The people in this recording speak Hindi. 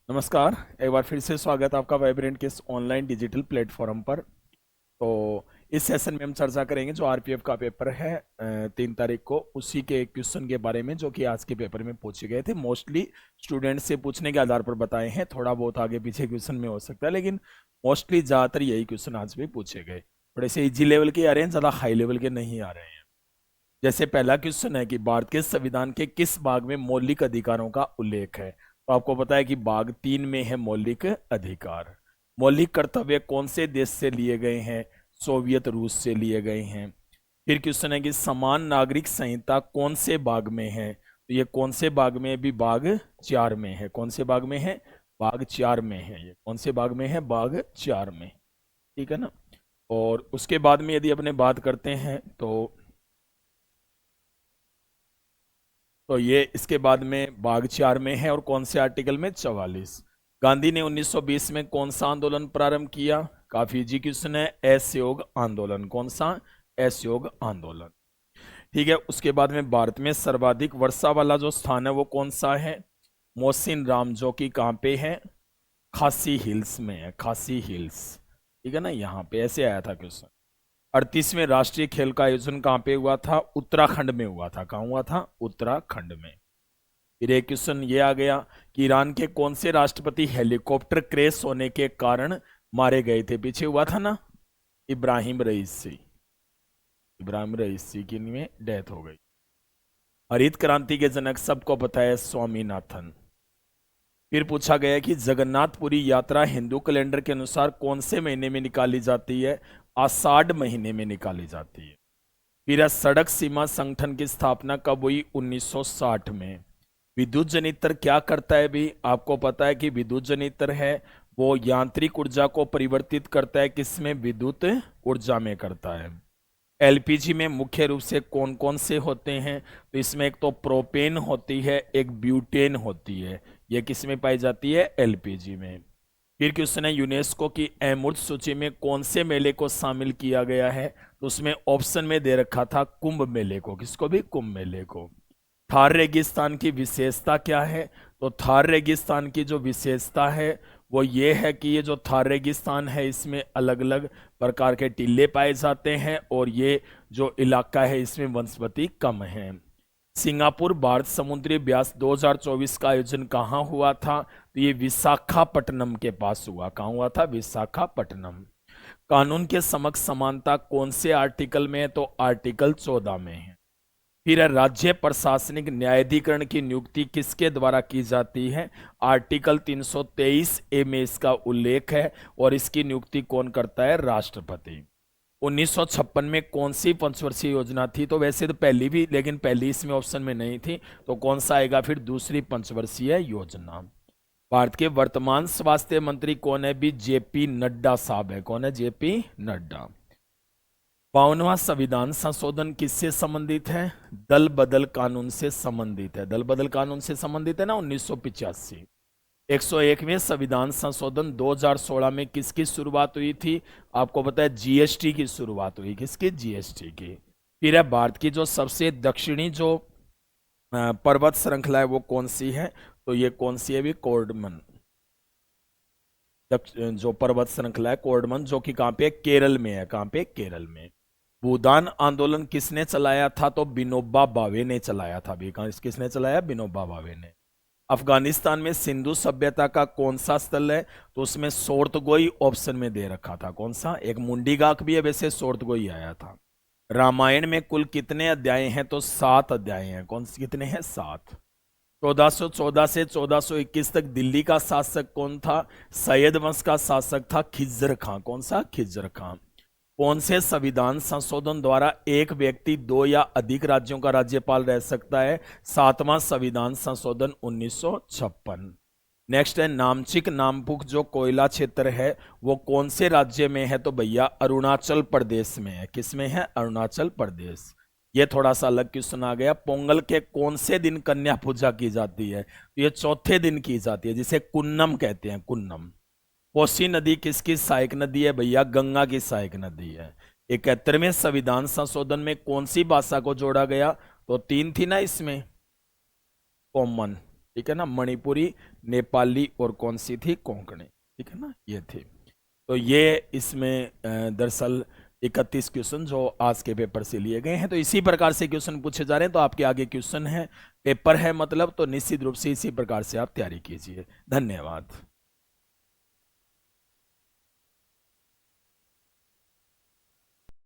नमस्कार। एक बार फिर से स्वागत है आपका वाइब्रेंट के इस ऑनलाइन डिजिटल प्लेटफॉर्म पर। तो इस सेशन में हम चर्चा करेंगे जो आरपीएफ का पेपर है 3 तारीख को, उसी के क्वेश्चन के बारे में जो कि आज के पेपर में पूछे गए थे। मोस्टली स्टूडेंट से पूछने के आधार पर बताए हैं, थोड़ा बहुत आगे पीछे क्वेश्चन में हो सकता है, लेकिन मोस्टली ज़्यादातर यही क्वेश्चन आज भी पूछे गए। थोड़े से इजी लेवल के आ रहे हैं, ज़्यादा हाई लेवल के नहीं आ रहे हैं। जैसे पहला क्वेश्चन है कि भारत के संविधान के किस भाग में मौलिक अधिकारों का उल्लेख है। तो आपको पता है कि भाग 3 में है मौलिक अधिकार। मौलिक कर्तव्य कौन से देश से लिए गए हैं? सोवियत रूस से लिए गए हैं। फिर क्वेश्चन है कि समान नागरिक संहिता कौन से भाग में है? तो ये कौन से भाग में है? भी भाग 4 में है। कौन से भाग में है? भाग 4 में है। ये कौन से भाग में है? भाग 4 में। ठीक है ना। और उसके बाद में यदि अपने बात करते हैं तो ये इसके बाद में भाग 4 में है। और कौन से आर्टिकल में? 44। गांधी ने 1920 में कौन सा आंदोलन प्रारंभ किया? काफी इजी क्वेश्चन है। असहयोग आंदोलन। कौन सा? असहयोग आंदोलन। ठीक है। उसके बाद में भारत में सर्वाधिक वर्षा वाला जो स्थान है वो कौन सा है? मोहसिन राम, जो कि कहाँ पे है? खासी हिल्स में है। खासी हिल्स। ठीक है ना, यहाँ पे ऐसे आया था क्वेश्चन। 38वें राष्ट्रीय खेल का आयोजन कहाँ पे हुआ था? उत्तराखंड में हुआ था। कहाँ हुआ था? उत्तराखंड में। फिर एक क्वेश्चन ये आ गया कि ईरान के कौन से राष्ट्रपति हेलीकॉप्टर क्रैश होने के कारण मारे गए थे? पीछे हुआ था ना, इब्राहिम रईसी। इब्राहिम रईसी की में डेथ हो गई। हरित क्रांति के जनक सबको पता है, स्वामीनाथन। फिर पूछा गया कि जगन्नाथपुरी यात्रा हिंदू कैलेंडर के अनुसार कौन से महीने में निकाली जाती है? आषाढ़ महीने में निकाली जाती है। फिर सड़क सीमा संगठन की स्थापना कब हुई? 1960 में। विद्युत जनित्र क्या करता है? भी आपको पता है कि विद्युत जनित्र है वो यांत्रिक ऊर्जा को परिवर्तित करता है। किसमें? विद्युत ऊर्जा में करता है। एलपीजी में मुख्य रूप से कौन कौन से होते हैं? तो इसमें एक तो प्रोपेन होती है, एक ब्यूटेन होती है। ये किस में पाई जाती है? एलपीजी में। फिर क्वेश्चन है यूनेस्को की अमूर्त सूची में कौन से मेले को शामिल किया गया है? तो उसमें ऑप्शन में दे रखा था कुंभ मेले को। किसको? भी कुंभ मेले को। थार रेगिस्तान की विशेषता क्या है? तो थार रेगिस्तान की जो विशेषता है वो ये है कि ये जो थार रेगिस्तान है इसमें अलग अलग प्रकार के टीले पाए जाते हैं, और ये जो इलाका है इसमें वनस्पति कम है। सिंगापुर भारत समुद्री अभ्यास 2024 का आयोजन कहाँ हुआ था? तो ये विशाखापट्टनम के पास हुआ। कहाँ हुआ था? विशाखापट्टनम। कानून के समक्ष समानता कौन से आर्टिकल में है? तो आर्टिकल 14 में है। फिर राज्य प्रशासनिक न्यायाधिकरण की नियुक्ति किसके द्वारा की जाती है? आर्टिकल 323 ए में इसका उल्लेख है, और इसकी नियुक्ति कौन करता है? राष्ट्रपति। 1956 में कौन सी पंचवर्षीय योजना थी? तो वैसे तो पहली भी, लेकिन पहली इसमें ऑप्शन में नहीं थी, तो कौन सा आएगा फिर? दूसरी पंचवर्षीय योजना। भारत के वर्तमान स्वास्थ्य मंत्री कौन है? भी जेपी नड्डा साहब है। कौन है? जेपी नड्डा। 52वां संविधान संशोधन किससे संबंधित है? दल बदल कानून से संबंधित है। दल बदल कानून से संबंधित है ना, 1985। 101वें संविधान संशोधन 2016 में किसकी शुरुआत हुई थी? आपको पता है जीएसटी की शुरुआत हुई। किसकी? जीएसटी की। फिर है भारत की जो सबसे दक्षिणी जो पर्वत श्रृंखला है वो कौन सी है? तो ये कौन सी है? भी कोर्डमन। जो पर्वत श्रृंखला है कोर्डमन, जो कि कहाँ पे? केरल में है। कहाँ पे? केरल में। भूदान आंदोलन किसने चलाया था? तो विनोबा भावे ने चलाया था। भी किसने चलाया? विनोबा भावे ने। अफगानिस्तान में सिंधु सभ्यता का कौन सा स्थल है? तो उसमें सोर्तगोई ऑप्शन में दे रखा था। कौन सा? एक मुंडीगाक भी है, वैसे सोर्तगोई आया था। रामायण में कुल कितने अध्याय हैं? तो 7 अध्याय हैं। कौन से? कितने हैं? 7। 1414 से 1421 तक दिल्ली का शासक कौन था? सैयद वंश का शासक था खिज्र खां। कौन सा? खिज्र खां। कौन से संविधान संशोधन द्वारा एक व्यक्ति 2 या अधिक राज्यों का राज्यपाल रह सकता है? 7वां संविधान संशोधन 1956। नेक्स्ट है नामचिक नामपुक जो कोयला क्षेत्र है वो कौन से राज्य में है? तो भैया अरुणाचल प्रदेश में है। किस में है? अरुणाचल प्रदेश। ये थोड़ा सा अलग क्वेश्चन आ गया। पोंगल के कौन से दिन कन्या पूजा की जाती है? तो ये चौथे दिन की जाती है, जिसे कुन्नम कहते हैं। कुन्नम। कोसी नदी किसकी सहायक नदी है? भैया गंगा की सहायक नदी है। 71वें संविधान संशोधन में कौन सी भाषा को जोड़ा गया? तो 3 थी ना इसमें। कॉमन। ठीक है ना, मणिपुरी, नेपाली और कौन सी थी, कोंकणी, ठीक है ना, ये थी। तो ये इसमें दरअसल 31 क्वेश्चन जो आज के पेपर से लिए गए हैं। तो इसी प्रकार से क्वेश्चन पूछे जा रहे हैं, तो आपके आगे क्वेश्चन है, पेपर है मतलब, तो निश्चित रूप से इसी प्रकार से आप तैयारी कीजिए। धन्यवाद।